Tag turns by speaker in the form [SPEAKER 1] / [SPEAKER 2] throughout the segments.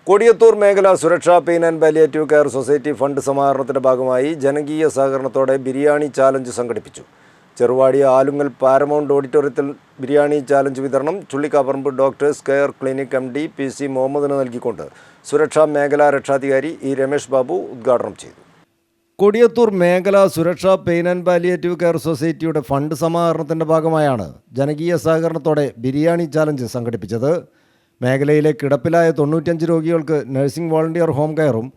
[SPEAKER 1] കൊടിയത്തൂർ മേഖല സുരക്ഷാ pain and palliative care society fund സമാഹരണത്തിന്റെ ഭാഗമായി ജനകീയ സഹകരണത്തോടെ ബിരിയാണി ചാലഞ്ച് സംഘടിപ്പിച്ചു. ചെറുവാടി ആലുങ്ങൽ പാരമൗണ്ട് ഓഡിറ്റോറിയത്തിൽ ബിരിയാണി ചാലഞ്ച് വിതരണം Chullikkaparamba doctors care clinic MD PC മുഹമ്മദിന് നൽകിക്കൊണ്ട് സുരക്ഷാ മേഖലാ രക്ഷാധികാരി E രമേഷ് ബാബു ഉദ്ഘാടനം ചെയ്തു. കൊടിയത്തൂർ മേഖല സുരക്ഷാ പെയിൻ ആൻഡ് പാലിയേറ്റീവ് കെയർ സൊസൈറ്റിയുടെ ഫണ്ട് സമാഹരണത്തിന്റെ ഭാഗമായാണ് ജനകീയ സഹകരണത്തോടെ ബിരിയാണി ചാലഞ്ച് സംഘടിപ്പിച്ചത്. മേഖലയിലെ കിടപ്പിലായ 95 രോഗികൾക്ക് നഴ്സിംഗ് വോളണ്ടിയർ ഹോം കെയറും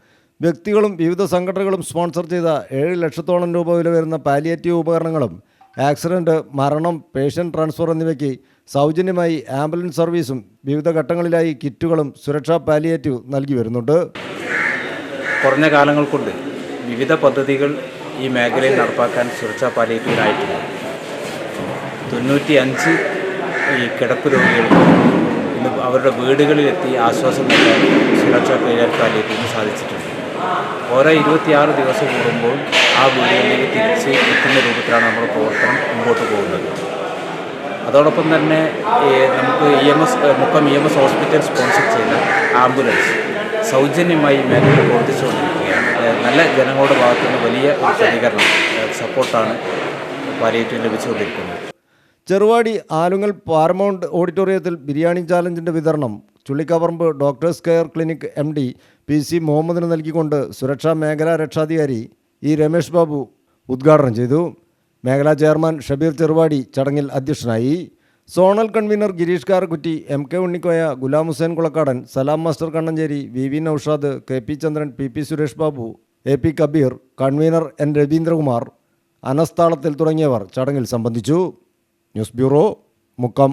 [SPEAKER 1] വ്യക്തികളും വിവിധ സംഘടനകളും സ്പോൺസർ ചെയ്ത 7 ലക്ഷത്തോളം രൂപ വില വരുന്ന പാലിയേറ്റീവ് ഉപകരണങ്ങളും ആക്സിഡൻറ്റ്, മരണം, പേഷ്യൻ്റ് ട്രാൻസ്ഫർ എന്നിവയ്ക്ക് സൗജന്യമായി ആംബുലൻസ് സർവീസും വിവിധ ഘട്ടങ്ങളിലായി കിറ്റുകളും സുരക്ഷാ പാലിയേറ്റീവ് നൽകി വരുന്നുണ്ട്.
[SPEAKER 2] കുറഞ്ഞ കാലങ്ങൾ കൊണ്ട് വിവിധ പദ്ധതികൾ ഈ മേഖലയിൽ നടപ്പാക്കാൻ സുരക്ഷാ പാലിയേറ്റീവിനായിട്ടുണ്ട്. 95 ഈ കിടപ്പ് രോഗികൾക്ക് ഇന്ന് അവരുടെ വീടുകളിലെത്തി ആശ്വാസം നൽകാൻ സുരക്ഷാ പാലിയേറ്റീവിന് സാധിച്ചിട്ടുണ്ട്. ഓരോ 26 ദിവസം കൂടുമ്പോൾ ആ വീടുകളിലേക്ക് തിരിച്ച് എത്തുന്ന രൂപത്തിലാണ് നമ്മുടെ പ്രവർത്തനം മുമ്പോട്ട് പോകുന്നത്. അതോടൊപ്പം തന്നെ നമുക്ക് മുക്കം EMS ഹോസ്പിറ്റൽ സ്പോൺസർ ചെയ്ത ആംബുലൻസ് സൗജന്യമായി മേഖലയിൽ പ്രവർത്തിച്ചുകൊണ്ടിരിക്കുകയാണ്. നല്ല ജനങ്ങളുടെ ഭാഗത്തുനിന്ന് വലിയ ഒരു പ്രതികരണം, സപ്പോർട്ടാണ് പാലിയേറ്റീവിന് ലഭിച്ചുകൊണ്ടിരിക്കുന്നത്.
[SPEAKER 1] ചെറുവാടി ആലുങ്ങൽ പാരമൗണ്ട് ഓഡിറ്റോറിയത്തിൽ ബിരിയാണി ചാലഞ്ചിൻ്റെ വിതരണം Chullikkaparamba doctors care clinic MD PC മുഹമ്മദിന് നൽകിക്കൊണ്ട് സുരക്ഷാ മേഖലാ രക്ഷാധികാരി E രമേഷ് ബാബു ഉദ്ഘാടനം ചെയ്തു. മേഖലാ ചെയർമാൻ ഷബീർ ചെറുവാടി ചടങ്ങിൽ അധ്യക്ഷനായി. Zonal convener Gireesh Karakkutti, MK Unnikoya, Gulam Hussain Kulakkadan, Salam master Kannancheri, VV Naushad, KP Chandran, PP Suresh Babu, AP Kabeer, convener N Raveendrakumar, Anas Thalathil തുടങ്ങിയവർ ചടങ്ങിൽ സംബന്ധിച്ചു. News bureau, Mukkam.